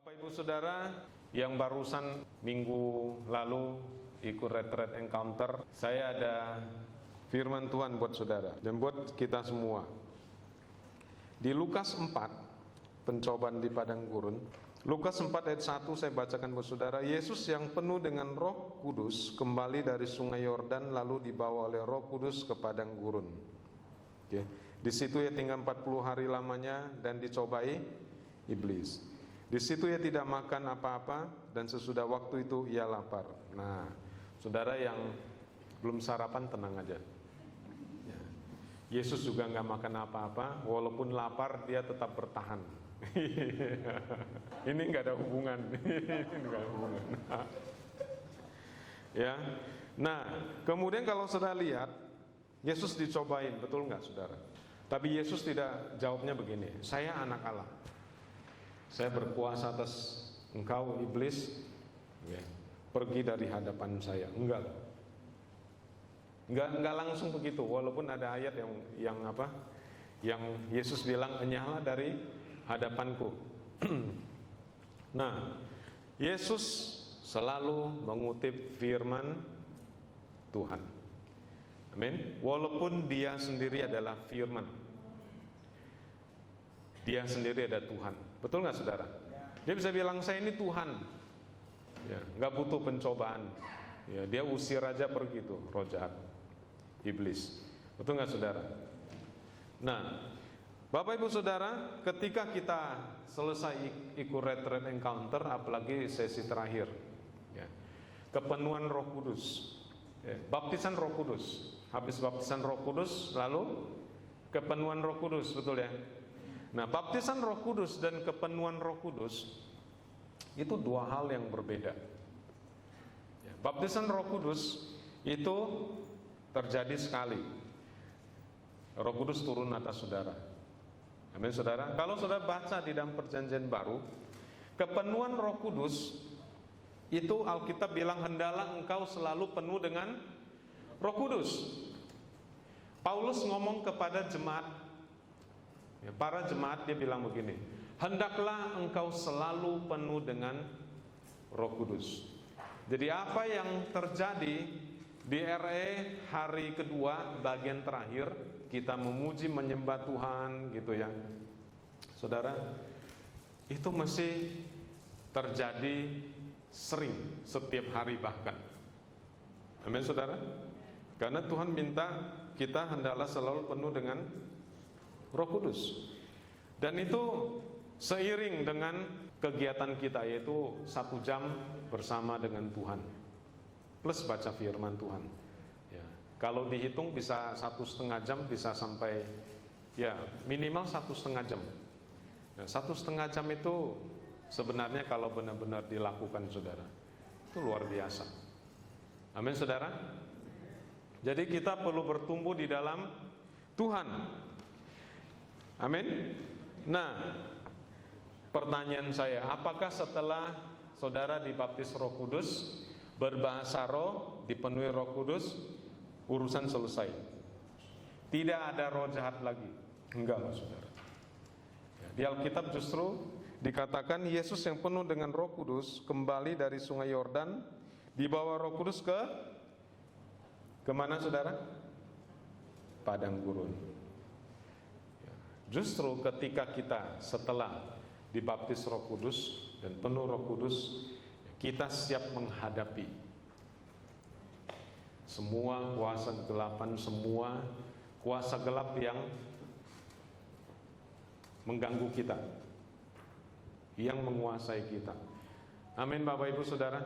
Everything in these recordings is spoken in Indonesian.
Bapak Ibu Saudara yang barusan minggu lalu ikut retreat encounter, saya ada firman Tuhan buat saudara dan buat kita semua. Di Lukas 4, pencobaan di padang gurun, Lukas 4 ayat 1 saya bacakan buat saudara. Yesus yang penuh dengan Roh Kudus kembali dari sungai Yordan lalu dibawa oleh Roh Kudus ke padang gurun. Oke. Di situ ia tinggal 40 hari lamanya dan dicobai iblis. Di situ ia tidak makan apa-apa dan sesudah waktu itu ia lapar. Nah, saudara yang belum sarapan tenang aja. Ya. Yesus juga nggak makan apa-apa, walaupun lapar dia tetap bertahan. Ini nggak ada hubungan. Nggak ada hubungan. Ya. Nah, kemudian kalau saudara lihat, Yesus dicobain, betul nggak saudara? Tapi Yesus tidak jawabnya begini, saya anak Allah. Saya berkuasa atas engkau iblis, ya, pergi dari hadapan saya. Enggak langsung begitu. Walaupun ada ayat yang Yesus bilang enyahlah dari hadapanku. Nah, Yesus selalu mengutip firman Tuhan. Amin. Walaupun dia sendiri adalah firman. Dia sendiri ada Tuhan. Betul nggak saudara? Dia bisa bilang saya ini Tuhan. Ya, nggak butuh pencobaan. Ya, dia usir aja pergi tuh roh jahat, iblis. Betul nggak saudara? Nah, Bapak Ibu Saudara, ketika kita selesai ikut retreat encounter, apalagi sesi terakhir, ya, kepenuhan Roh Kudus, ya, baptisan Roh Kudus. Habis baptisan Roh Kudus, lalu kepenuhan Roh Kudus, betul ya? Nah, baptisan Roh Kudus dan kepenuhan Roh Kudus itu dua hal yang berbeda. Ya, baptisan Roh Kudus itu terjadi sekali. Roh Kudus turun atas saudara. Amin, saudara. Kalau saudara baca di dalam Perjanjian Baru, kepenuhan Roh Kudus itu Alkitab bilang hendalah engkau selalu penuh dengan Roh Kudus. Paulus ngomong kepada jemaat, ya, para jemaat, dia bilang begini, hendaklah engkau selalu penuh dengan Roh Kudus. Jadi apa yang terjadi di RE hari kedua bagian terakhir, kita memuji menyembah Tuhan gitu ya, saudara, itu mesti terjadi sering, setiap hari bahkan. Amin, saudara. Karena Tuhan minta kita hendaklah selalu penuh dengan Roh Kudus. Dan itu seiring dengan kegiatan kita, yaitu 1 jam bersama dengan Tuhan plus baca firman Tuhan, ya. Kalau dihitung bisa 1,5 jam, bisa sampai ya minimal 1,5 jam. Nah, 1,5 jam itu sebenarnya kalau benar-benar dilakukan saudara, itu luar biasa. Amin, saudara. Jadi kita perlu bertumbuh di dalam Tuhan. Amin. Nah, pertanyaan saya, apakah setelah saudara dibaptis Roh Kudus, berbahasa roh, dipenuhi Roh Kudus, urusan selesai? Tidak ada roh jahat lagi? Enggak, saudara. Di Alkitab justru dikatakan Yesus yang penuh dengan Roh Kudus kembali dari sungai Yordan, dibawa Roh Kudus kemana saudara? Padang gurun. Justru ketika kita setelah dibaptis Roh Kudus dan penuh Roh Kudus, kita siap menghadapi semua kuasa kegelapan, semua kuasa gelap yang mengganggu kita, yang menguasai kita. Amin, Bapak Ibu Saudara.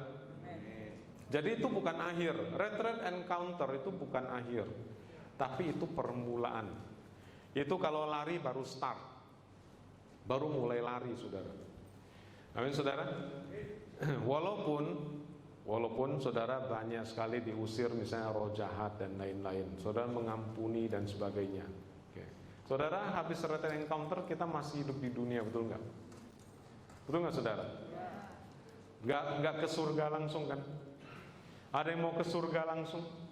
Jadi itu bukan akhir. Retreat encounter itu bukan akhir, tapi itu permulaan. Itu kalau lari baru start, baru mulai lari, saudara. Amin, saudara. Walaupun saudara banyak sekali diusir, misalnya roh jahat dan lain-lain, saudara mengampuni dan sebagainya. Oke. Saudara, habis retreat encounter kita masih hidup di dunia, betul nggak? Betul nggak, saudara? Nggak ke surga langsung kan? Ada yang mau ke surga langsung?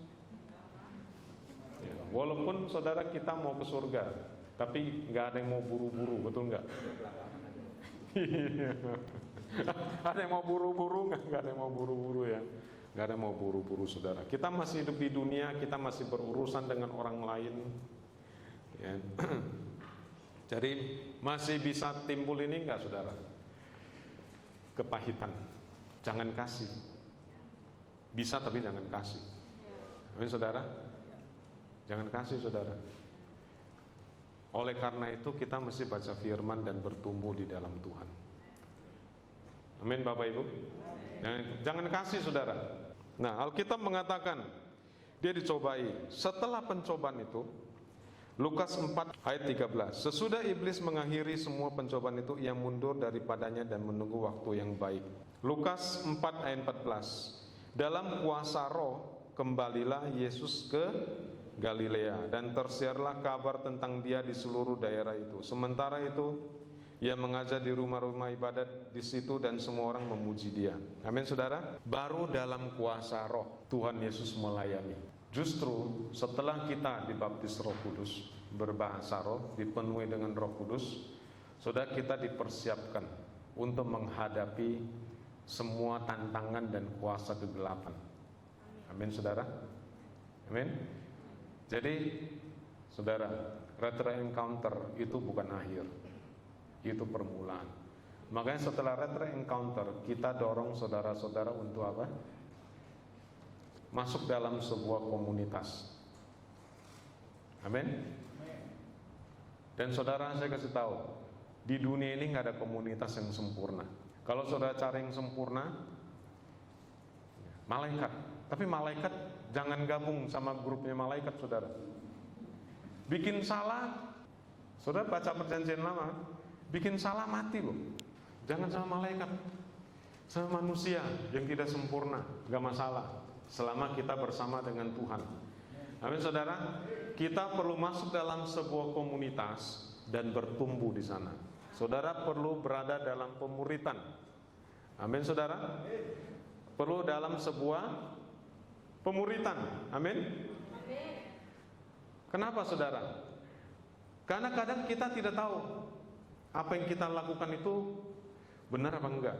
Ya, walaupun saudara kita mau ke surga, tapi nggak ada yang mau buru-buru, betul nggak? Ada yang mau buru-buru? Nggak ada yang mau buru-buru ya. Nggak ada yang mau buru-buru saudara. Kita masih hidup di dunia, kita masih berurusan dengan orang lain ya. Jadi masih bisa timbul ini nggak saudara? Kepahitan. Jangan kasih. Bisa tapi jangan kasih. Amin saudara. Jangan kasih saudara. Oleh karena itu kita mesti baca firman dan bertumbuh di dalam Tuhan. Amin Bapak Ibu. Jangan kasih saudara. Nah, Alkitab mengatakan dia dicobai. Setelah pencobaan itu, Lukas 4 ayat 13, sesudah iblis mengakhiri semua pencobaan itu, ia mundur daripadanya dan menunggu waktu yang baik. Lukas 4 ayat 14, dalam kuasa roh kembalilah Yesus ke Galilea dan tersiarlah kabar tentang dia di seluruh daerah itu. Sementara itu ia mengajar di rumah-rumah ibadat di situ dan semua orang memuji dia. Amin saudara. Baru dalam kuasa roh Tuhan Yesus melayani. Justru setelah kita dibaptis Roh Kudus, berbahasa roh, dipenuhi dengan Roh Kudus, saudara, kita dipersiapkan untuk menghadapi semua tantangan dan kuasa kegelapan. Amin saudara. Amin. Jadi saudara, retro encounter itu bukan akhir, itu permulaan. Makanya setelah retro encounter, kita dorong saudara-saudara untuk apa? Masuk dalam sebuah komunitas. Amin. Dan saudara, saya kasih tahu, di dunia ini nggak ada komunitas yang sempurna. Kalau saudara cari yang sempurna, malaikat. Tapi malaikat jangan gabung sama grupnya malaikat saudara. Bikin salah, saudara baca perjanjian lama, bikin salah mati loh. Jangan sama malaikat, sama manusia yang tidak sempurna, gak masalah selama kita bersama dengan Tuhan. Amin saudara. Kita perlu masuk dalam sebuah komunitas dan bertumbuh di sana. Saudara perlu berada dalam pemuritan. Amin saudara. Perlu dalam sebuah pemuritan. Amin. Kenapa saudara? Karena kadang kita tidak tahu apa yang kita lakukan itu benar apa enggak.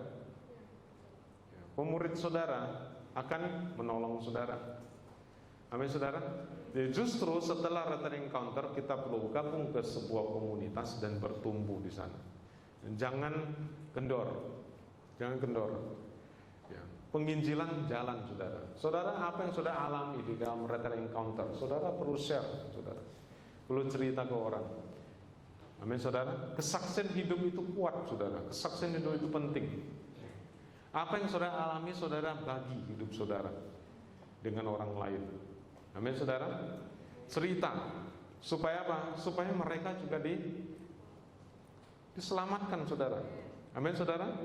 Pemurid saudara akan menolong saudara. Amin saudara. Jadi justru setelah retreat encounter kita perlu gabung ke sebuah komunitas dan bertumbuh di sana. Dan jangan kendor. Jangan kendor. Ya. Penginjilan jalan saudara. Saudara, apa yang saudara alami di dalam retreat encounter, saudara perlu share, saudara. Perlu cerita ke orang. Amin saudara. Kesaksian hidup itu kuat saudara. Kesaksian hidup itu penting. Apa yang saudara alami, saudara bagi hidup saudara dengan orang lain. Amin saudara. Cerita supaya apa? Supaya mereka juga diselamatkan saudara. Amin saudara.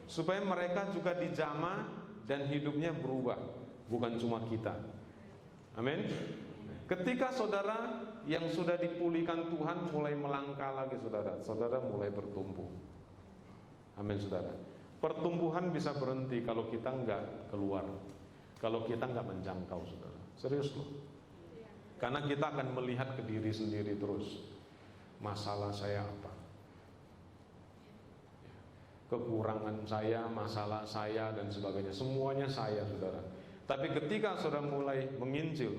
Supaya mereka juga dijamah dan hidupnya berubah, bukan cuma kita. Amin. Ketika saudara yang sudah dipulihkan Tuhan mulai melangkah lagi saudara, saudara mulai bertumbuh. Amin saudara. Pertumbuhan bisa berhenti kalau kita enggak keluar, kalau kita enggak menjangkau saudara. Serius loh. Karena kita akan melihat ke diri sendiri terus. Masalah saya apa? Kekurangan saya, masalah saya dan sebagainya. Semuanya saya saudara. Tapi ketika saudara mulai menginjil,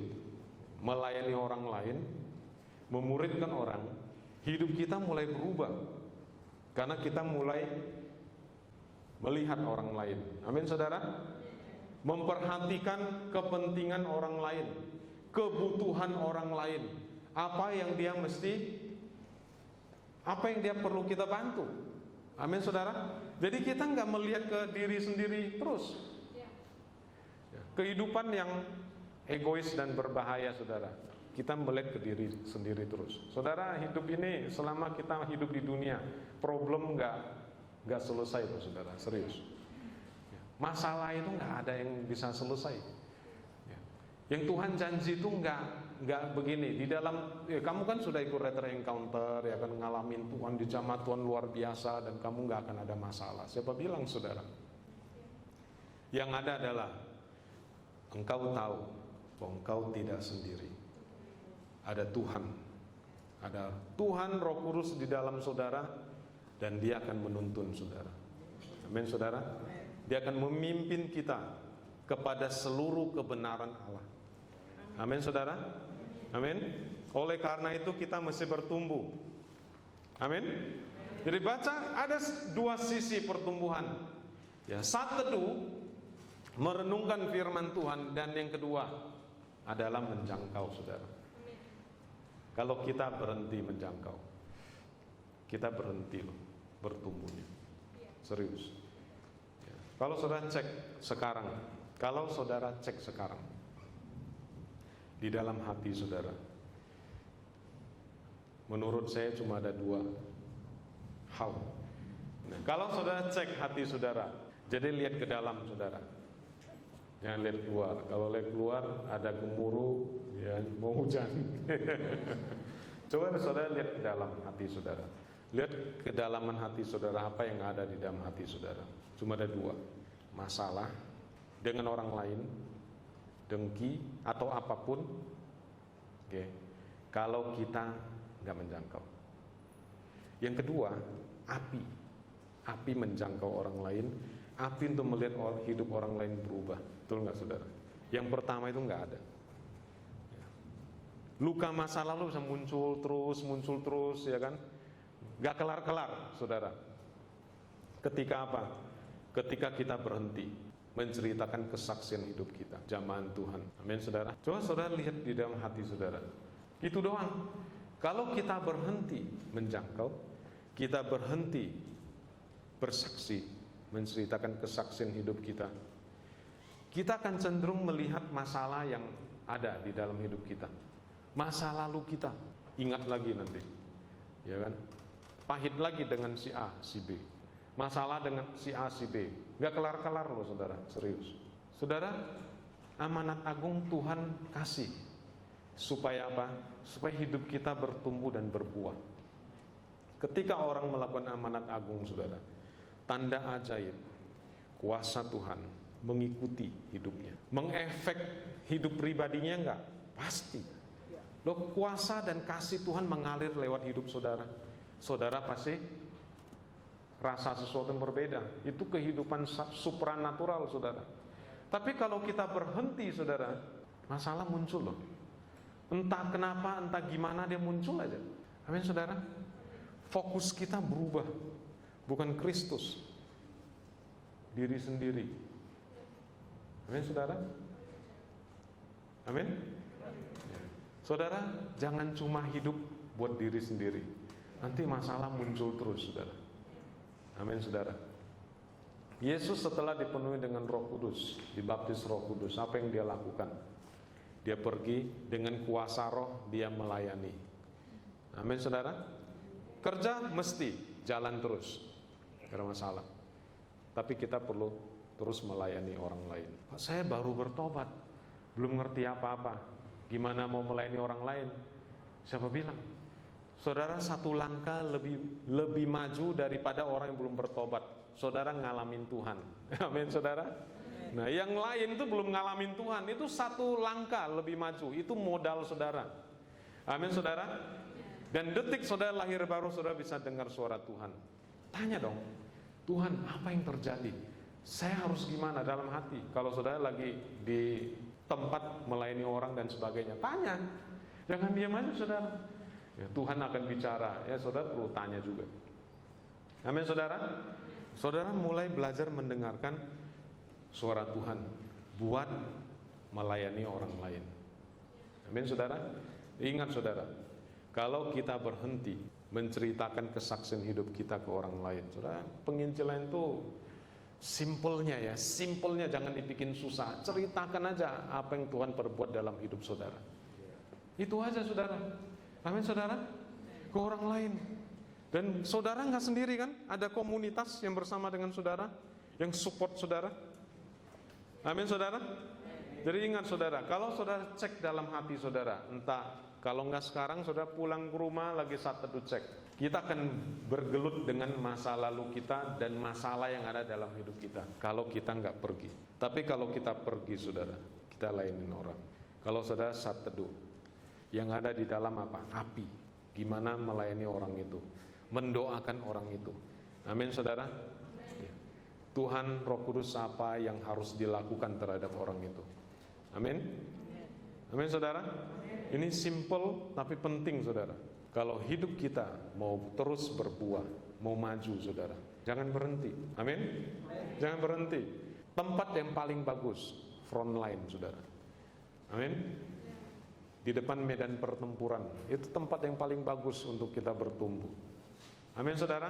melayani orang lain, memuridkan orang, hidup kita mulai berubah. Karena kita mulai melihat orang lain. Amin saudara. Memperhatikan kepentingan orang lain, kebutuhan orang lain, apa yang dia perlu kita bantu. Amin saudara. Jadi kita nggak melihat ke diri sendiri terus. Kehidupan yang egois dan berbahaya saudara. Kita melihat ke diri sendiri terus. Saudara, hidup ini selama kita hidup di dunia, problem nggak selesai loh saudara, serius. Masalah itu nggak ada yang bisa selesai. Yang Tuhan janji itu nggak begini. Di dalam kamu kan sudah ikut retreat encounter, ya kan, ngalamin Tuhan di jamaah Tuhan luar biasa dan kamu nggak akan ada masalah. Siapa bilang saudara? Yang ada adalah engkau tahu bahwa engkau tidak sendiri. Ada Tuhan, Roh Kudus di dalam saudara dan Dia akan menuntun saudara. Amin, saudara. Dia akan memimpin kita kepada seluruh kebenaran Allah. Amin, saudara. Amin. Oleh karena itu kita mesti bertumbuh. Amin. Jadi baca, ada dua sisi pertumbuhan. Ya, saat teduh, merenungkan firman Tuhan, dan yang kedua adalah menjangkau, saudara. Kalau kita berhenti menjangkau, kita berhenti loh bertumbuhnya. Serius. Ya. Kalau saudara cek sekarang, di dalam hati saudara, menurut saya cuma ada dua hal. Nah, kalau saudara cek hati saudara, jadi lihat ke dalam saudara, jangan lihat keluar. Kalau lihat keluar ada gemuruh, ya mau hujan. Coba saudara lihat ke dalam hati saudara. Lihat kedalaman hati saudara, apa yang ada di dalam hati saudara. Cuma ada dua, masalah dengan orang lain, dengki atau apapun. Oke. Kalau kita nggak menjangkau. Yang kedua, api menjangkau orang lain, api untuk melihat hidup orang lain berubah. Betul nggak, saudara? Yang pertama itu nggak ada. Luka masa lalu bisa muncul terus, ya kan? Nggak kelar-kelar, saudara. Ketika apa? Ketika kita berhenti menceritakan kesaksian hidup kita, jamahan Tuhan. Amin, saudara. Coba saudara lihat di dalam hati saudara. Itu doang. Kalau kita berhenti menjangkau, kita berhenti bersaksi, menceritakan kesaksian hidup kita, kita akan cenderung melihat masalah yang ada di dalam hidup kita. Masa lalu kita, ingat lagi nanti, ya kan? Pahit lagi dengan si A, si B. Masalah dengan si A, si B. Gak kelar-kelar loh, saudara, serius. Saudara, amanat agung Tuhan kasih. Supaya apa? Supaya hidup kita bertumbuh dan berbuah. Ketika orang melakukan amanat agung, saudara, tanda ajaib, kuasa Tuhan mengikuti hidupnya. Mengefek hidup pribadinya enggak? Pasti. Loh, kuasa dan kasih Tuhan mengalir lewat hidup saudara. Saudara pasti rasa sesuatu yang berbeda. Itu kehidupan supranatural, saudara. Tapi kalau kita berhenti, saudara, masalah muncul loh. Entah kenapa, entah gimana dia muncul aja. Amin, saudara. Fokus kita berubah. Bukan Kristus, diri sendiri. Amin, saudara. Amin. Saudara, jangan cuma hidup buat diri sendiri. Nanti masalah muncul terus, saudara. Amin, saudara. Yesus setelah dipenuhi dengan Roh Kudus, dibaptis Roh Kudus, apa yang dia lakukan? Dia pergi dengan kuasa Roh, dia melayani. Amin, saudara. Kerja mesti jalan terus, tidak ada masalah. Tapi kita perlu terus melayani orang lain. Saya baru bertobat, belum ngerti apa-apa. Gimana mau melayani orang lain? Siapa bilang? Saudara satu langkah lebih maju daripada orang yang belum bertobat. Saudara ngalamin Tuhan. Amin, saudara. Nah, yang lain itu belum ngalamin Tuhan, itu satu langkah lebih maju. Itu modal saudara. Amin, saudara. Dan detik saudara lahir baru, saudara bisa dengar suara Tuhan. Tanya dong, Tuhan, apa yang terjadi? Saya harus gimana dalam hati? Kalau saudara lagi di tempat melayani orang dan sebagainya, tanya. Jangan diam aja, saudara. Ya, Tuhan akan bicara. Ya, saudara perlu tanya juga. Amin, saudara. Saudara mulai belajar mendengarkan suara Tuhan buat melayani orang lain. Amin, saudara. Ingat, saudara, kalau kita berhenti menceritakan kesaksian hidup kita ke orang lain, saudara, penginjilan itu simpelnya ya, simpelnya, jangan dibikin susah. Ceritakan aja apa yang Tuhan perbuat dalam hidup saudara. Itu aja, saudara. Amin, saudara. Ke orang lain. Dan saudara nggak sendiri kan? Ada komunitas yang bersama dengan saudara, yang support saudara. Amin, saudara. Jadi ingat, saudara, kalau saudara cek dalam hati saudara, entah kalau nggak sekarang, saudara pulang ke rumah lagi saat teduh cek. Kita akan bergelut dengan masa lalu kita dan masalah yang ada dalam hidup kita. Kalau kita nggak pergi. Tapi kalau kita pergi, saudara, kita layanin orang. Kalau saudara saat teduh, yang ada di dalam apa? Api. Gimana melayani orang itu, mendoakan orang itu. Amin, saudara. Ya. Tuhan Roh Kudus apa yang harus dilakukan terhadap orang itu. Amin. Amin saudara. Ini simple tapi penting saudara. Kalau hidup kita mau terus berbuah, mau maju saudara, jangan berhenti. Amin. Jangan berhenti. Tempat yang paling bagus, front line saudara. Amin. Di depan medan pertempuran, itu tempat yang paling bagus untuk kita bertumbuh. Amin saudara.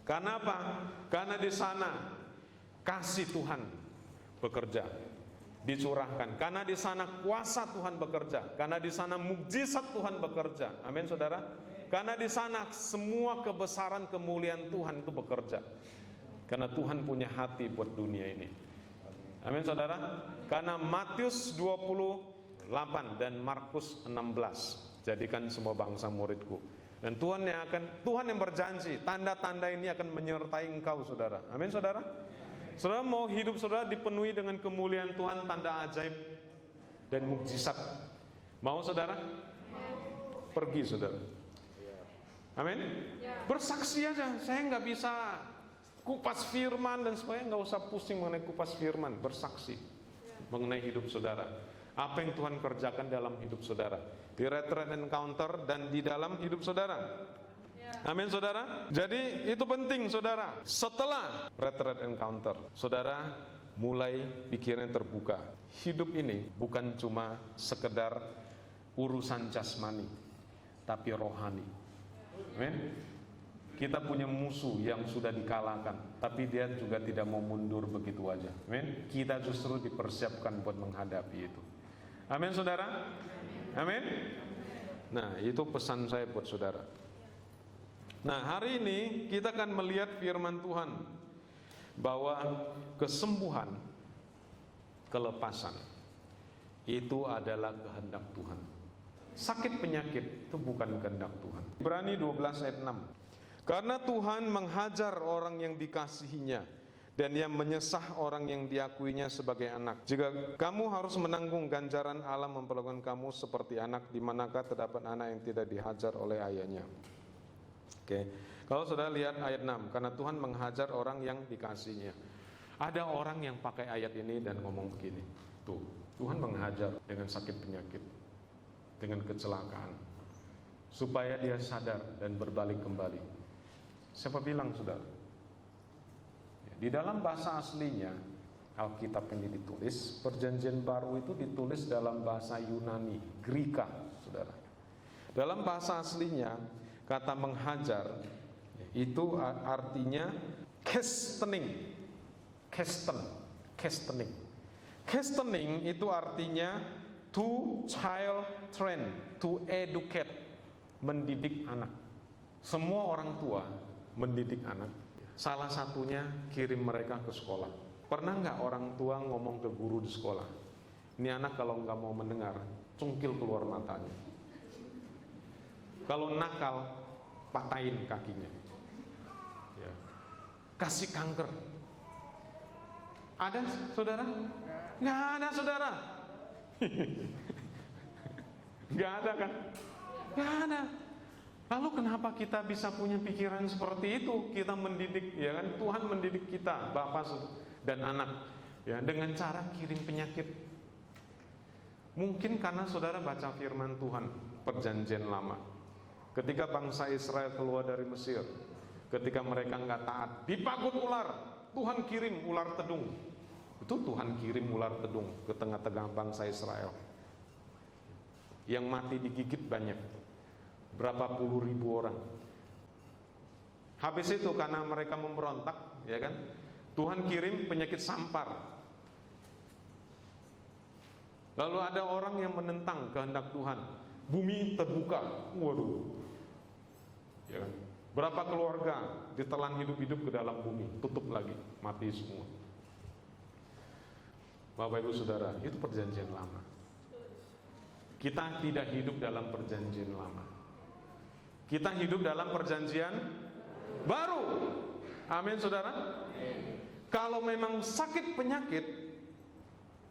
Karena apa? Karena di sana kasih Tuhan bekerja, dicurahkan. Karena di sana kuasa Tuhan bekerja. Karena di sana mukjizat Tuhan bekerja. Amin saudara. Karena di sana semua kebesaran kemuliaan Tuhan itu bekerja. Karena Tuhan punya hati buat dunia ini. Amin saudara. Karena Matius 28 dan Markus 16, jadikan semua bangsa muridku. Dan Tuhan yang berjanji, tanda-tanda ini akan menyertai engkau saudara. Amin saudara. Saudara mau hidup saudara dipenuhi dengan kemuliaan Tuhan, tanda ajaib dan mukjizat. Mau saudara? Pergi saudara. Amin. Bersaksi aja. Saya nggak bisa kupas firman dan sebagainya, nggak usah pusing mengenai kupas firman. Bersaksi mengenai hidup saudara. Apa yang Tuhan kerjakan dalam hidup saudara, di retreat encounter dan di dalam hidup saudara. Amin saudara. Jadi itu penting saudara. Setelah retreat encounter, saudara mulai pikiran terbuka. Hidup ini bukan cuma sekedar urusan jasmani, tapi rohani. Amin. Kita punya musuh yang sudah dikalahkan, tapi dia juga tidak mau mundur begitu aja. Amin. Kita justru dipersiapkan buat menghadapi itu. Amin saudara. Amin. Nah itu pesan saya buat saudara. Nah hari ini kita akan melihat firman Tuhan bahwa kesembuhan, kelepasan itu adalah kehendak Tuhan. Sakit penyakit itu bukan kehendak Tuhan. Ibrani 12 ayat 6. Karena Tuhan menghajar orang yang dikasihinya dan yang menyesah orang yang diakuinya sebagai anak. Jika kamu harus menanggung ganjaran Allah memperlakukan kamu seperti anak, di manakah terdapat anak yang tidak dihajar oleh ayahnya. Oke. Kalau saudara lihat ayat 6, karena Tuhan menghajar orang yang dikasihinya. Ada orang yang pakai ayat ini dan ngomong begini, tuh, Tuhan menghajar dengan sakit penyakit, dengan kecelakaan, supaya dia sadar dan berbalik kembali. Siapa bilang saudara? Di dalam bahasa aslinya, Alkitab ini ditulis, Perjanjian Baru itu ditulis dalam bahasa Yunani, Greka, saudara. Dalam bahasa aslinya, kata menghajar itu artinya castening. Castening itu artinya to child train, to educate, mendidik anak. Semua orang tua mendidik anak. Salah satunya kirim mereka ke sekolah. Pernah nggak orang tua ngomong ke guru di sekolah, ini anak kalau nggak mau mendengar, cungkil keluar matanya. Kalau nakal, patahin kakinya. Ya. Kasih kanker. Ada saudara? Nggak ada saudara. Nggak ada kan? Nggak ada. Lalu kenapa kita bisa punya pikiran seperti itu? Kita mendidik, ya kan? Tuhan mendidik kita, bapak dan anak, ya, dengan cara kirim penyakit. Mungkin karena saudara baca firman Tuhan Perjanjian Lama. Ketika bangsa Israel keluar dari Mesir, ketika mereka nggak taat, dipagut ular, Tuhan kirim ular tedung. Itu Tuhan kirim ular tedung ke tengah-tengah bangsa Israel. Yang mati digigit banyak. Berapa puluh ribu orang. Habis itu karena mereka memberontak, ya kan? Tuhan kirim penyakit sampar. Lalu ada orang yang menentang kehendak Tuhan. Bumi terbuka. Waduh. Ya kan? Berapa keluarga ditelan hidup-hidup ke dalam bumi, tutup lagi, mati semua. Bapak Ibu Saudara, itu Perjanjian Lama. Kita tidak hidup dalam Perjanjian Lama. Kita hidup dalam Perjanjian Baru. Amin saudara. Kalau memang sakit penyakit,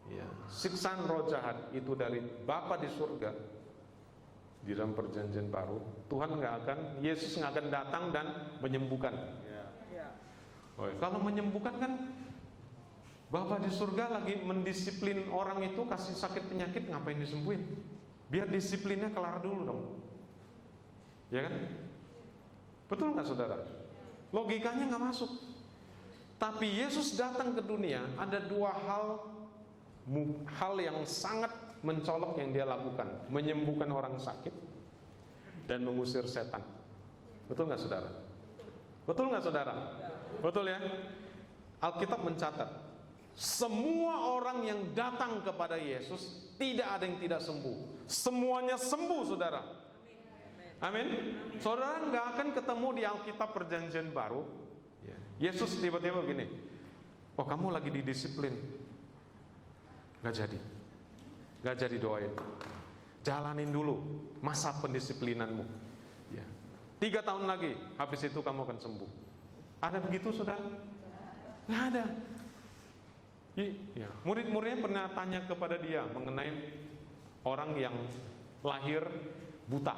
ya, siksaan roh jahat itu dari Bapa di surga, di dalam Perjanjian Baru, Tuhan Yesus nggak akan datang dan menyembuhkan. Oh, kalau menyembuhkan kan Bapa di surga lagi mendisiplin orang itu kasih sakit penyakit, ngapain disembuhin? Biar disiplinnya kelar dulu dong. Ya kan? Betul nggak saudara? Logikanya nggak masuk. Tapi Yesus datang ke dunia, ada dua hal yang sangat mencolok yang dia lakukan: menyembuhkan orang sakit dan mengusir setan. Betul nggak saudara? Betul nggak saudara? Betul ya? Alkitab mencatat semua orang yang datang kepada Yesus tidak ada yang tidak sembuh. Semuanya sembuh, saudara. Amin. Saudara nggak akan ketemu di Alkitab Perjanjian Baru Yesus tiba-tiba begini, oh kamu lagi didisiplin, nggak jadi doain, jalanin dulu masa pendisiplinanmu. 3 tahun lagi, habis itu kamu akan sembuh. Ada begitu, saudara? Nggak ada. Murid-muridnya pernah tanya kepada dia mengenai orang yang lahir buta.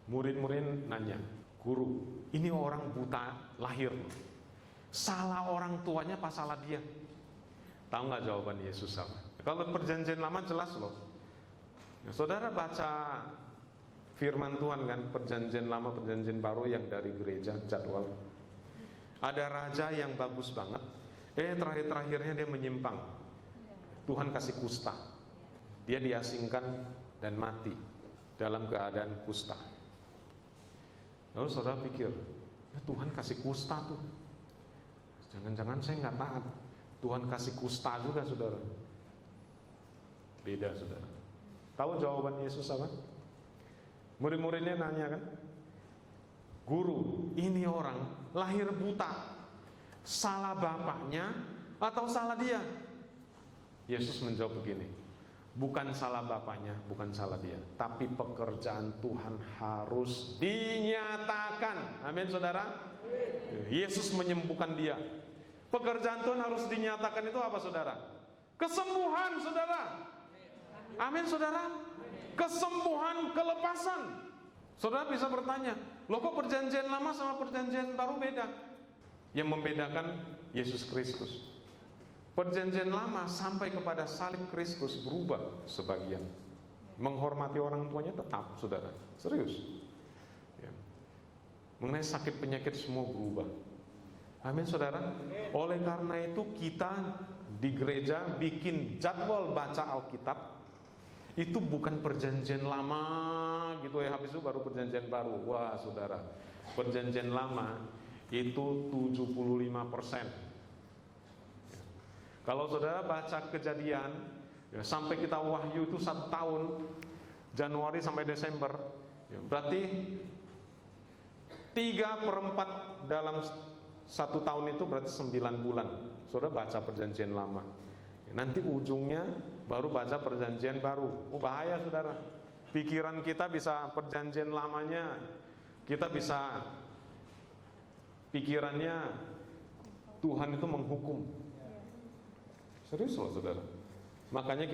Murid-murid nanya, guru, ini orang buta lahir, salah orang tuanya apa salah dia? Tahu nggak jawaban Yesus apa? Kalau Perjanjian Lama jelas loh. Saudara baca firman Tuhan kan, Perjanjian Lama, Perjanjian Baru yang dari gereja jadwal. Ada raja yang bagus banget, terakhir-terakhirnya dia menyimpang. Tuhan kasih kusta, dia diasingkan dan mati dalam keadaan kusta. Lalu saudara pikir, ya Tuhan kasih kusta tuh, jangan-jangan saya nggak taat, Tuhan kasih kusta juga, saudara. Beda, saudara. Tahu jawaban Yesus apa? Murid-muridnya nanya kan, guru, ini orang lahir buta, salah bapaknya atau salah dia? Yesus menjawab begini, bukan salah bapaknya, bukan salah dia, tapi pekerjaan Tuhan harus dinyatakan. Amin, saudara. Yesus menyembuhkan dia. Pekerjaan Tuhan harus dinyatakan itu apa, saudara? Kesembuhan, saudara. Amin, saudara. Kesembuhan, kelepasan. Saudara bisa bertanya, loh kok Perjanjian Lama sama Perjanjian Baru beda? Yang membedakan Yesus Kristus. Perjanjian Lama sampai kepada salib Kristus berubah sebagian. Menghormati orang tuanya tetap, saudara. Serius. Mengenai sakit penyakit semua berubah. Amin, saudara. Oleh karena itu kita di gereja bikin jadwal baca Alkitab. Itu bukan Perjanjian Lama gitu ya, habis itu baru Perjanjian Baru. Wah, saudara, Perjanjian Lama itu 75%. Kalau saudara baca Kejadian sampai kita Wahyu itu 1 tahun, Januari sampai Desember, berarti 3/4 dalam 1 tahun itu berarti 9 bulan. Saudara baca Perjanjian Lama, nanti ujungnya baru baca Perjanjian Baru. Oh, bahaya, saudara. Pikiran kita bisa Perjanjian Lamanya, kita bisa pikirannya Tuhan itu menghukum. Serius loh, saudara. Makanya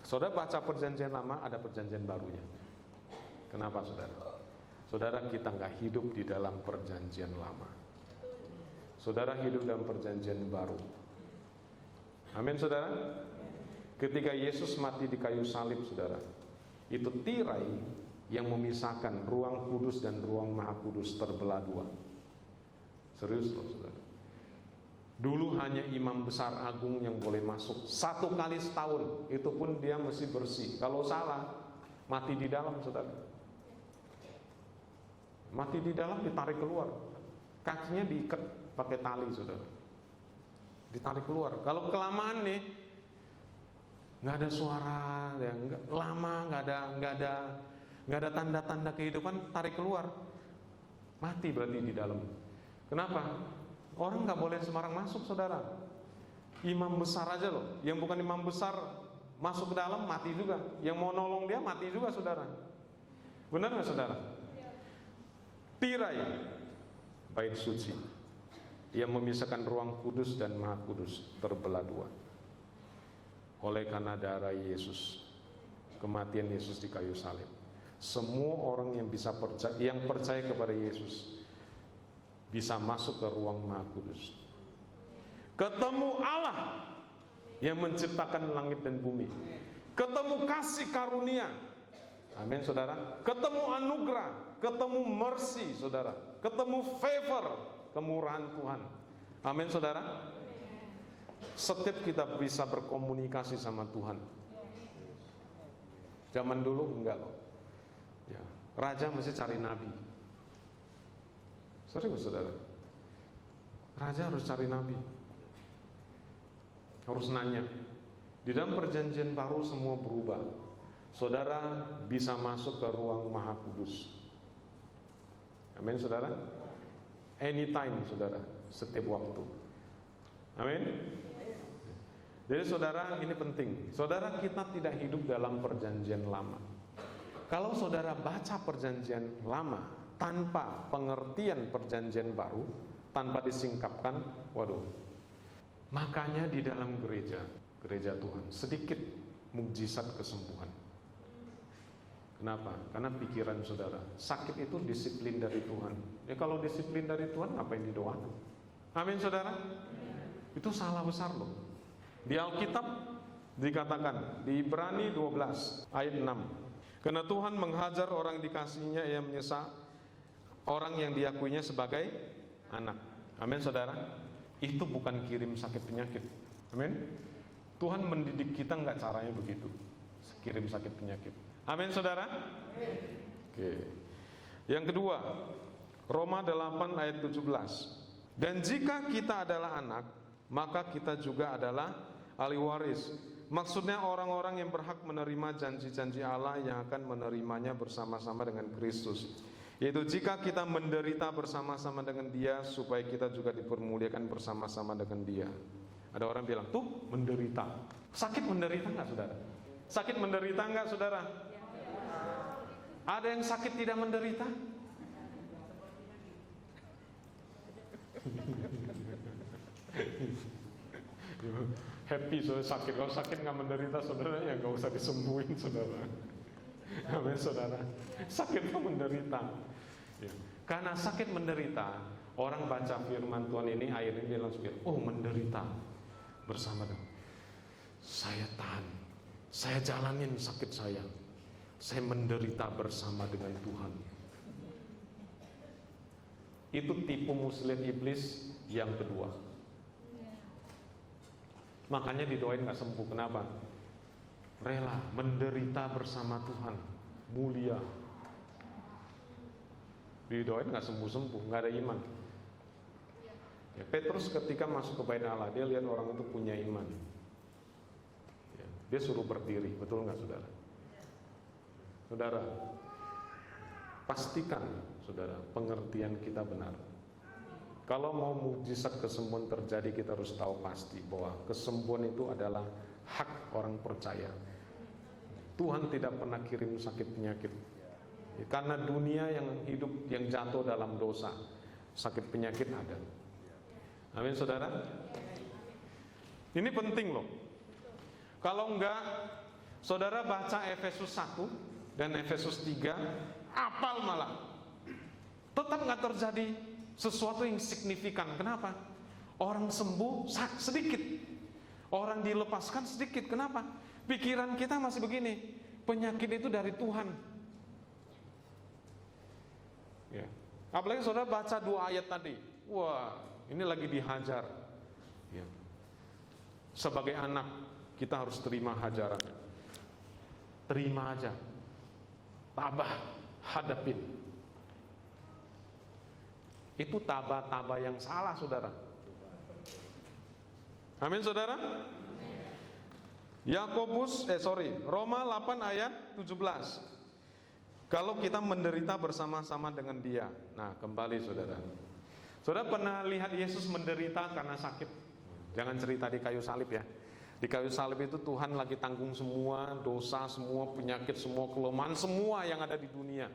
saudara baca Perjanjian Lama, ada Perjanjian Barunya. Kenapa, saudara? Saudara, kita nggak hidup di dalam Perjanjian Lama. Saudara hidup dalam Perjanjian Baru. Amin, saudara. Ketika Yesus mati di kayu salib, saudara, itu tirai yang memisahkan ruang kudus dan ruang maha kudus terbelah 2. Serius loh, saudara. Dulu hanya imam besar agung yang boleh masuk 1 kali setahun, itu pun dia mesti bersih. Kalau salah, mati di dalam, saudara. Mati di dalam, ditarik keluar, kakinya diikat pakai tali, saudara, ditarik keluar. Kalau kelamaan nih, nggak ada suara, lama, nggak ada tanda-tanda kehidupan, tarik keluar, mati berarti di dalam. Kenapa? Orang nggak boleh sembarang masuk, saudara. Imam besar aja loh, yang bukan imam besar masuk ke dalam mati juga. Yang mau nolong dia mati juga, saudara. Benar nggak, saudara? Tirai bait suci yang memisahkan ruang kudus dan maha kudus terbelah 2. Oleh karena darah Yesus, kematian Yesus di kayu salib, semua orang yang bisa percaya kepada Yesus bisa masuk ke ruang Maha Kudus. Ketemu Allah yang menciptakan langit dan bumi. Ketemu kasih karunia. Amin, saudara. Ketemu anugerah, ketemu mercy, saudara. Ketemu favor, kemurahan Tuhan. Amin, saudara. Setiap kita bisa berkomunikasi sama Tuhan. Zaman dulu enggak kok. Ya, raja mesti cari nabi. Serius, saudara. Raja harus cari nabi. Harus nanya. Di dalam perjanjian baru semua berubah. Saudara bisa masuk ke ruang Maha Kudus. Amin, saudara. Anytime, saudara. Setiap waktu. Amin. Jadi saudara, ini penting. Saudara, kita tidak hidup dalam perjanjian lama. Kalau saudara baca perjanjian lama tanpa pengertian perjanjian baru, tanpa disingkapkan, waduh. Makanya di dalam gereja Tuhan sedikit mukjizat kesembuhan. Kenapa? Karena pikiran saudara, sakit itu disiplin dari Tuhan. Ya kalau disiplin dari Tuhan, apa yang didoakan? Amin, saudara. Itu salah besar loh. Di Alkitab dikatakan di Ibrani 12 ayat 6, karena Tuhan menghajar orang dikasihinya, ia menyesa orang yang diakuinya sebagai anak. Amin, saudara. Itu bukan kirim sakit penyakit. Amin. Tuhan mendidik kita nggak caranya begitu, kirim sakit penyakit. Amin, saudara. Oke. Yang kedua, Roma 8 ayat 17. Dan jika kita adalah anak, maka kita juga adalah ahli waris. Maksudnya orang-orang yang berhak menerima janji-janji Allah yang akan menerimanya bersama-sama dengan Kristus. Yaitu jika kita menderita bersama-sama dengan Dia, supaya kita juga dipermuliakan bersama-sama dengan Dia. Ada orang bilang, tuh menderita. Sakit menderita enggak, saudara? Sakit menderita enggak, saudara? Ada yang sakit tidak menderita? Happy soalnya sakit. Kalau sakit nggak menderita, saudara, ya nggak usah disembuhin, saudara. Amin, saudara. Sakit itu menderita. Ya. Karena sakit menderita, orang baca firman Tuhan ini, akhirnya dia langsung bilang, oh menderita bersama dengan saya, tahan, saya jalanin sakit saya menderita bersama dengan Tuhan. Itu tipu muslim iblis yang kedua. Makanya didoain gak sembuh. Kenapa? Rela menderita bersama Tuhan, mulia. Didoain gak sembuh-sembuh, gak ada iman. Ya, Petrus ketika masuk ke bait Allah, dia lihat orang itu punya iman. Ya, dia suruh berdiri, betul gak, saudara? Saudara, pastikan, saudara, pengertian kita benar. Kalau mau mukjizat kesembuhan terjadi, kita harus tahu pasti bahwa kesembuhan itu adalah hak orang percaya. Tuhan tidak pernah kirim sakit penyakit. Karena dunia yang hidup, yang jatuh dalam dosa, sakit penyakit ada. Amin, saudara. Ini penting loh. Kalau enggak, saudara baca Efesus 1 dan Efesus 3, apal malah, tetap nggak terjadi sesuatu yang signifikan. Kenapa? Orang sembuh sedikit, orang dilepaskan sedikit. Kenapa? Pikiran kita masih begini, penyakit itu dari Tuhan. Ya. Apalagi saudara baca 2 ayat tadi, wah, ini lagi dihajar. Ya. Sebagai anak, kita harus terima hajaran. Terima aja, tabah, hadapin. Itu tabah-tabah yang salah, saudara. Amin, saudara. Roma 8 ayat 17. Kalau kita menderita bersama-sama dengan Dia. Nah, kembali, saudara. Saudara pernah lihat Yesus menderita karena sakit? Jangan cerita di kayu salib ya. Di kayu salib itu Tuhan lagi tanggung semua dosa, semua penyakit, semua kelemahan, semua yang ada di dunia.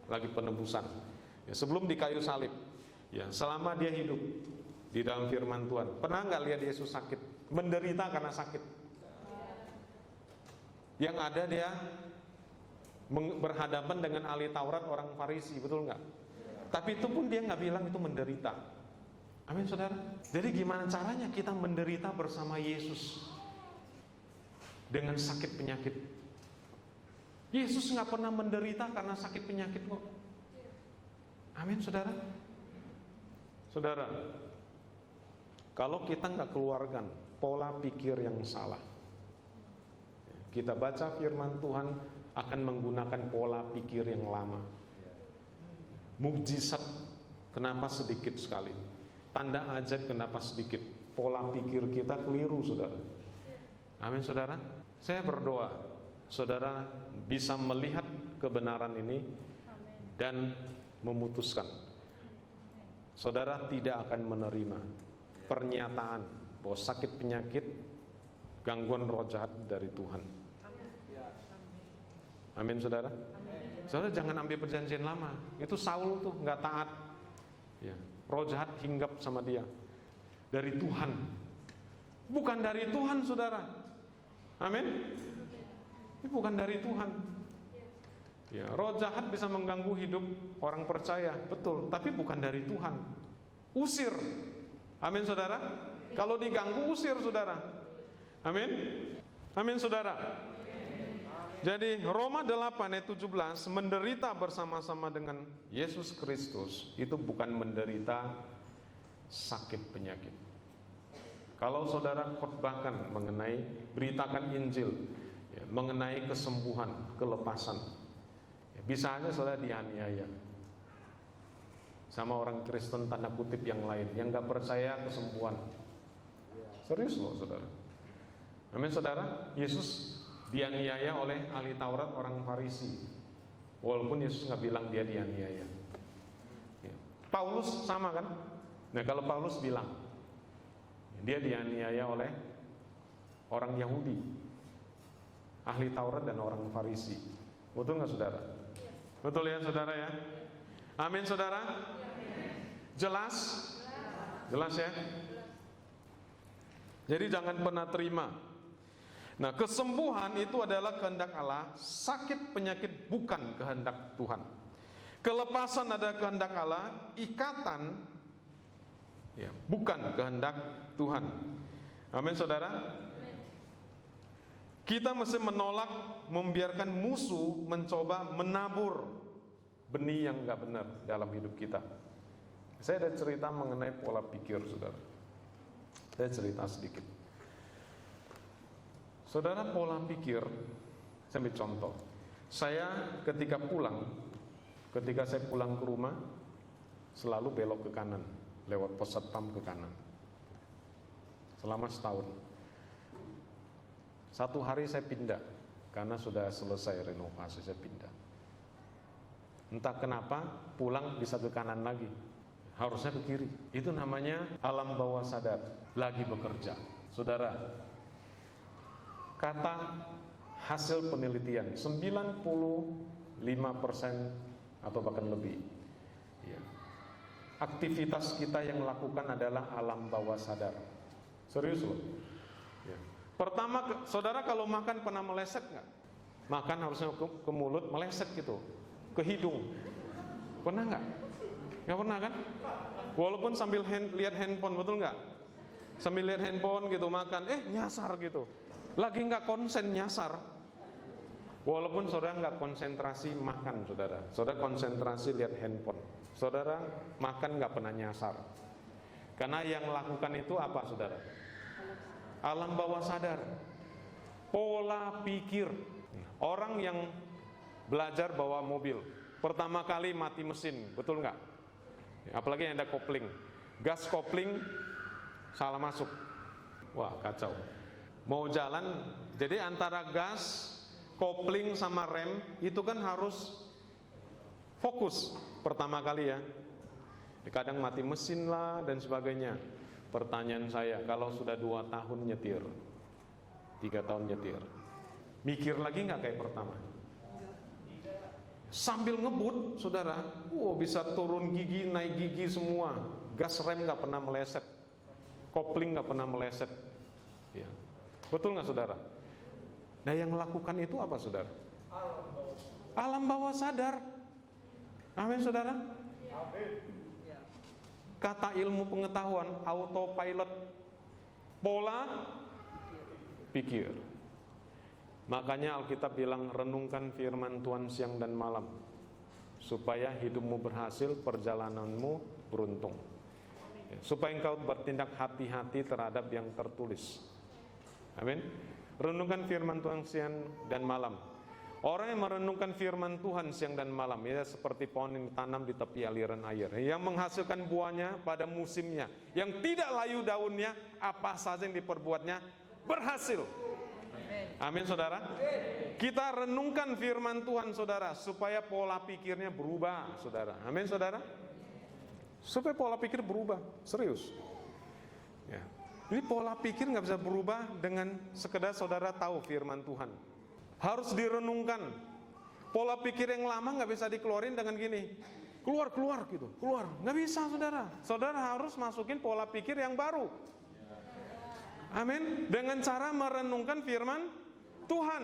Lagi penebusan. Ya, sebelum di kayu salib. Ya, selama Dia hidup di dalam firman Tuhan, pernah nggak lihat Yesus sakit? Menderita karena sakit. Yang ada Dia berhadapan dengan ahli Taurat, orang Farisi, betul nggak? Tapi itu pun dia nggak bilang itu menderita. Amin saudara. Jadi gimana caranya kita menderita bersama Yesus dengan sakit penyakit? Yesus nggak pernah menderita karena sakit penyakit kok. Amin saudara. Saudara, kalau kita nggak keluarkan pola pikir yang salah, kita baca firman Tuhan akan menggunakan pola pikir yang lama. Mukjizat kenapa sedikit sekali? Tanda ajaib kenapa sedikit? Pola pikir kita keliru saudara. Amin saudara. Saya berdoa saudara bisa melihat kebenaran ini dan memutuskan. Saudara tidak akan menerima pernyataan bahwa sakit penyakit, gangguan roh jahat dari Tuhan. Amin saudara. Saudara jangan ambil perjanjian lama. Itu Saul tuh nggak taat. Ya, roh jahat hinggap sama dia dari Tuhan, bukan dari Tuhan saudara. Amin. Ini bukan dari Tuhan. Ya, roh jahat bisa mengganggu hidup orang percaya, betul, tapi bukan dari Tuhan. Usir. Amin saudara. Kalau diganggu usir saudara. Amin. Amin saudara. Jadi Roma 8 ayat 17, menderita bersama-sama dengan Yesus Kristus itu bukan menderita sakit penyakit. Kalau saudara khotbahkan mengenai, beritakan Injil ya, mengenai kesembuhan, kelepasan, ya, bisa aja saudara dianiaya sama orang Kristen tanda kutip yang lain yang gak percaya kesembuhan. Serius loh saudara. Amin saudara. Yesus dianiaya oleh ahli Taurat orang Farisi, walaupun Yesus nggak bilang dia dianiaya. Ya. Paulus sama kan? Nah kalau Paulus bilang dia dianiaya oleh orang Yahudi, ahli Taurat dan orang Farisi, betul nggak saudara? Betul ya saudara ya? Amin saudara. Jelas? Jelas ya? Jadi jangan pernah terima. Nah, kesembuhan itu adalah kehendak Allah, sakit penyakit bukan kehendak Tuhan. Kelepasan adalah kehendak Allah, ikatan ya, bukan kehendak Tuhan. Amin saudara. Kita mesti menolak membiarkan musuh mencoba menabur benih yang enggak benar dalam hidup kita. Saya ada cerita mengenai pola pikir saudara. Saya cerita sedikit. Saudara, pola pikir, saya ambil contoh. Saya ketika saya pulang ke rumah, selalu belok ke kanan, lewat pos satpam ke kanan. Selama setahun. Satu hari saya pindah, karena sudah selesai renovasi, saya pindah. Entah kenapa, pulang bisa ke kanan lagi. Harusnya ke kiri. Itu namanya alam bawah sadar, lagi bekerja. Saudara, kata hasil penelitian 95% atau bahkan lebih ya, aktivitas kita yang lakukan adalah alam bawah sadar. Serius loh ya. Pertama, saudara kalau makan pernah meleset nggak? Makan harusnya ke mulut, meleset gitu, ke hidung. Pernah nggak? Nggak pernah kan? Walaupun sambil lihat handphone, betul nggak? Sambil lihat handphone gitu makan, nyasar gitu. Lagi nggak konsen nyasar. Walaupun saudara nggak konsentrasi makan saudara konsentrasi lihat handphone. Saudara makan nggak pernah nyasar. Karena yang lakukan itu apa saudara? Alam bawah sadar, pola pikir. Orang yang belajar bawa mobil, pertama kali mati mesin, betul nggak? Apalagi yang ada kopling, gas kopling salah masuk, wah kacau. Mau jalan, jadi antara gas, kopling sama rem itu kan harus fokus pertama kali ya. Kadang mati mesin lah dan sebagainya. Pertanyaan saya, kalau sudah 2 tahun nyetir, 3 tahun nyetir, mikir lagi nggak kayak pertama? Sambil ngebut, saudara, bisa turun gigi, naik gigi semua. Gas rem nggak pernah meleset, kopling nggak pernah meleset. Ya. Betul nggak saudara? Nah yang melakukan itu apa saudara? Alam bawah sadar. Amin saudara. Kata ilmu pengetahuan, autopilot, pola pikir. Makanya Alkitab bilang, renungkan firman Tuhan siang dan malam, supaya hidupmu berhasil, perjalananmu beruntung. Supaya engkau bertindak hati-hati terhadap yang tertulis. Amin. Renungkan firman Tuhan siang dan malam. Orang yang merenungkan firman Tuhan siang dan malam, ya seperti pohon yang ditanam di tepi aliran air, yang menghasilkan buahnya pada musimnya, yang tidak layu daunnya, apa saja yang diperbuatnya berhasil. Amin, saudara. Kita renungkan firman Tuhan, saudara, supaya pola pikirnya berubah, saudara. Amin, saudara. Supaya pola pikir berubah, serius. Ya. Jadi pola pikir nggak bisa berubah dengan sekedar saudara tahu firman Tuhan. Harus direnungkan. Pola pikir yang lama nggak bisa dikeluarin dengan gini, keluar gitu, keluar. Nggak bisa, saudara. Saudara harus masukin pola pikir yang baru. Amin. Dengan cara merenungkan firman Tuhan.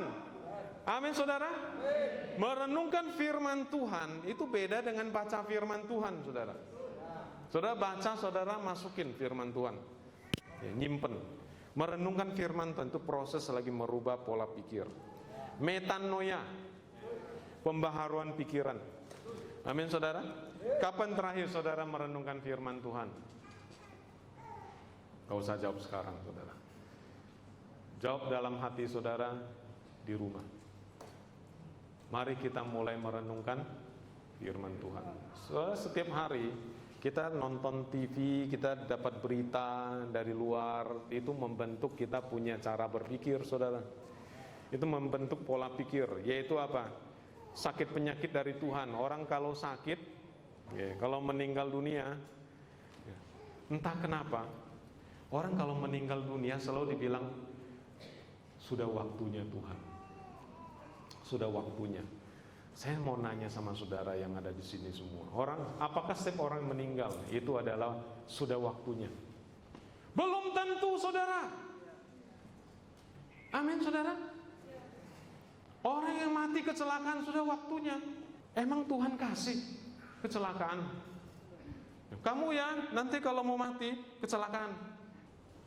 Amin, saudara. Merenungkan firman Tuhan itu beda dengan baca firman Tuhan, saudara. Saudara baca, saudara masukin firman Tuhan, ya, nyimpen. Merenungkan firman Tuhan itu proses lagi merubah pola pikir. Metanoia, pembaharuan pikiran. Amin, saudara. Kapan terakhir saudara merenungkan firman Tuhan? Gak usah jawab sekarang, saudara. Jawab dalam hati saudara di rumah. Mari kita mulai merenungkan firman Tuhan. Setiap hari kita nonton TV, kita dapat berita dari luar, itu membentuk kita punya cara berpikir, saudara. Itu membentuk pola pikir, yaitu apa? Sakit penyakit dari Tuhan. Orang kalau sakit, ya, kalau meninggal dunia, ya, entah kenapa, orang kalau meninggal dunia selalu dibilang, sudah waktunya Tuhan, sudah waktunya. Saya mau nanya sama saudara yang ada di sini semua, apakah setiap orang meninggal itu adalah sudah waktunya? Belum tentu, saudara. Amin, saudara. Orang yang mati kecelakaan sudah waktunya. Emang Tuhan kasih kecelakaan? Kamu ya nanti kalau mau mati kecelakaan.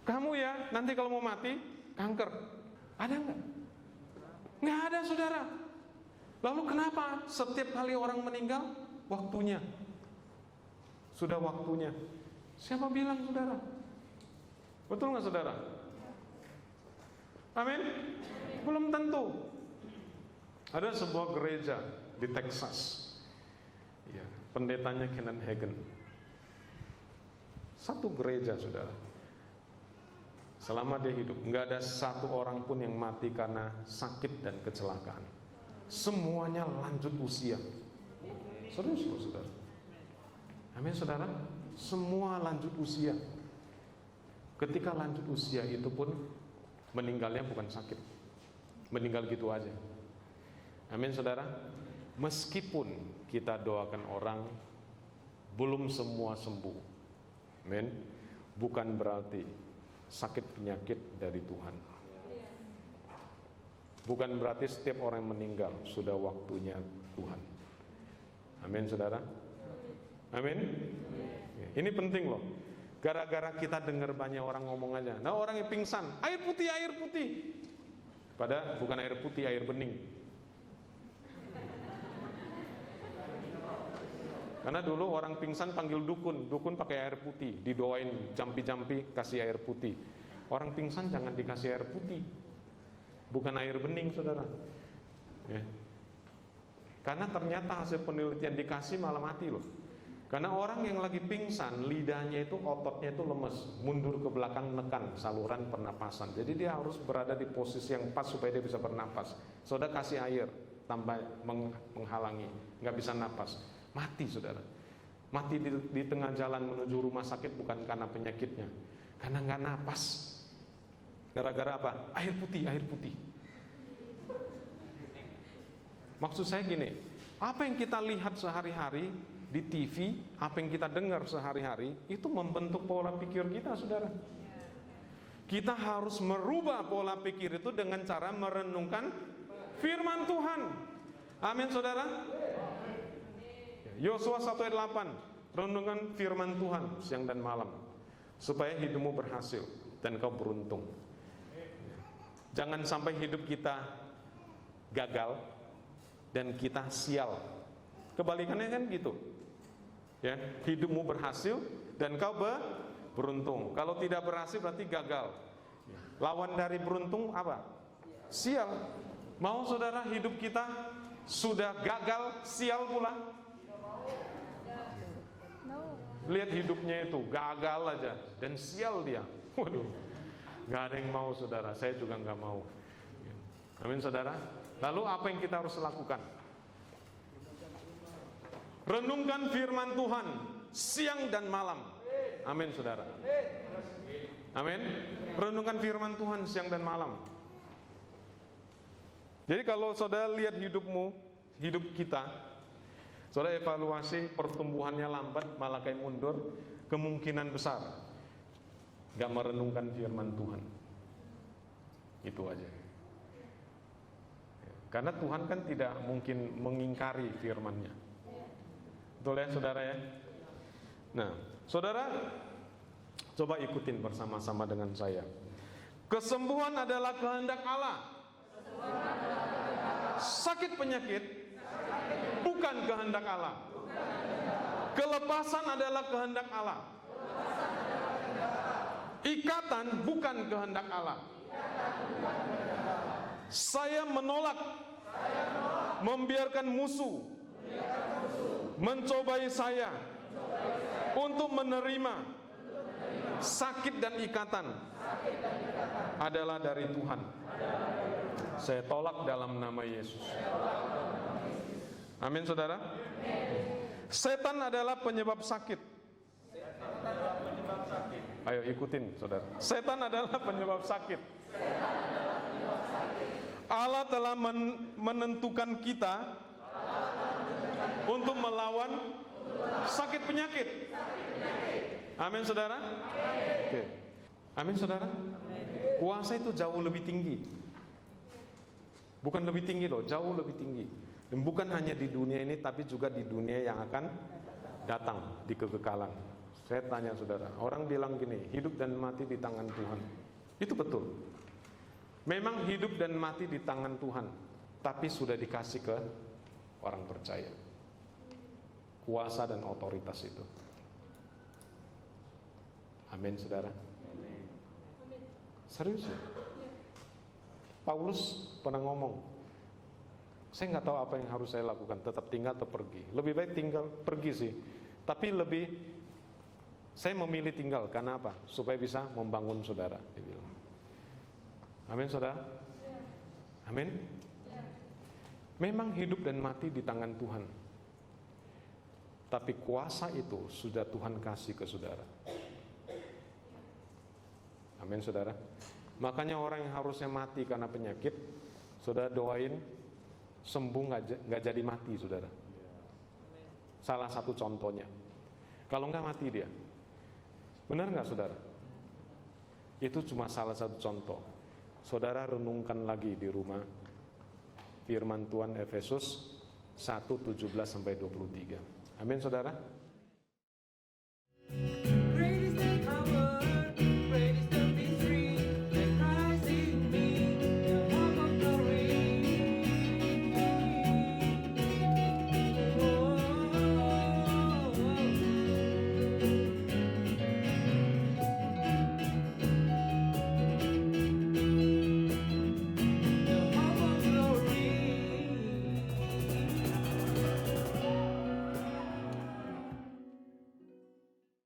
Kamu ya nanti kalau mau mati kanker. Ada nggak? Nggak ada, saudara. Lalu kenapa setiap kali orang meninggal waktunya? Sudah waktunya. Siapa bilang, saudara? Betul nggak, saudara? Amin? Belum tentu. Ada sebuah gereja di Texas, ya, pendetanya Kenneth Hagin. Satu gereja, saudara, selama dia hidup nggak ada satu orang pun yang mati karena sakit dan kecelakaan. Semuanya lanjut usia. Serius, saudara. Amin, saudara. Semua lanjut usia. Ketika lanjut usia itu pun meninggalnya bukan sakit, meninggal gitu aja. Amin, saudara. Meskipun kita doakan orang, belum semua sembuh. Amin. Bukan berarti sakit penyakit dari Tuhan. Bukan berarti setiap orang yang meninggal sudah waktunya Tuhan. Amin, saudara. Amin. Ini penting loh. Gara-gara kita dengar banyak orang ngomong aja. Nah, orang yang pingsan, air putih, air putih. Padahal bukan air putih, air bening. Karena dulu orang pingsan panggil dukun, dukun pakai air putih, didoain jampi-jampi kasih air putih. Orang pingsan jangan dikasih air putih, bukan air bening, saudara. Ya. Karena ternyata hasil penelitian dikasih malah mati loh. Karena orang yang lagi pingsan, lidahnya itu ototnya itu lemes, mundur ke belakang menekan saluran pernapasan. Jadi dia harus berada di posisi yang pas supaya dia bisa bernapas. Saudara kasih air, tambah menghalangi, nggak bisa napas. Mati, saudara. Mati di tengah jalan menuju rumah sakit bukan karena penyakitnya, karena nggak napas. Gara-gara apa? Air putih, air putih. Maksud saya gini, apa yang kita lihat sehari-hari di TV, apa yang kita dengar sehari-hari, itu membentuk pola pikir kita, saudara. Kita harus merubah pola pikir itu dengan cara merenungkan firman Tuhan. Amin, saudara. Yosua 1 ayat 8, renungkan firman Tuhan siang dan malam supaya hidupmu berhasil dan kau beruntung. Jangan sampai hidup kita gagal dan kita sial. Kebalikannya kan gitu. Ya, hidupmu berhasil dan kau beruntung. Kalau tidak berhasil berarti gagal. Lawan dari beruntung apa? Sial. Mau saudara hidup kita sudah gagal, sial pula? Lihat hidupnya itu, gagal aja dan sial dia. Waduh, gak ada yang mau saudara, saya juga gak mau. Amin saudara. Lalu apa yang kita harus lakukan? Renungkan firman Tuhan siang dan malam. Amin saudara. Amin. Renungkan firman Tuhan siang dan malam. Jadi kalau saudara lihat hidupmu, hidup kita, saudara evaluasi pertumbuhannya lambat, malah kayak mundur, kemungkinan besar gak merenungkan firman Tuhan. Itu aja. Karena Tuhan kan tidak mungkin mengingkari firman-Nya. Betul ya saudara ya? Nah, saudara coba ikutin bersama-sama dengan saya. Kesembuhan adalah kehendak Allah. Sakit penyakit bukan kehendak Allah. Kelepasan adalah kehendak Allah. Ikatan bukan kehendak Allah. Saya menolak membiarkan musuh mencobai saya untuk menerima sakit dan ikatan adalah dari Tuhan. Saya tolak dalam nama Yesus. Amin saudara. Setan adalah penyebab sakit. Ayo ikutin saudara. Setan adalah penyebab sakit. Allah telah menentukan kita untuk melawan sakit penyakit. Amin saudara. Oke. Amin saudara. Kuasa itu jauh lebih tinggi. Bukan lebih tinggi loh, jauh lebih tinggi. Dan bukan hanya di dunia ini, tapi juga di dunia yang akan datang, di kekekalan. Saya tanya saudara, orang bilang gini, hidup dan mati di tangan Tuhan. Itu betul. Memang hidup dan mati di tangan Tuhan, tapi sudah dikasih ke orang percaya. Kuasa dan otoritas itu. Amin saudara. Serius ya? Paulus pernah ngomong, saya nggak tahu apa yang harus saya lakukan, tetap tinggal atau pergi. Lebih baik tinggal, pergi sih. Tapi saya memilih tinggal, karena apa? Supaya bisa membangun saudara, dia bilang. Amin saudara. Amin. Memang hidup dan mati di tangan Tuhan, tapi kuasa itu sudah Tuhan kasih ke saudara. Amin saudara. Makanya orang yang harusnya mati karena penyakit, saudara doain sembuh nggak jadi mati saudara. Salah satu contohnya. Kalau nggak mati dia. Benar nggak saudara? Itu cuma salah satu contoh. Saudara renungkan lagi di rumah firman Tuhan Efesus 1:17-23. Amin saudara.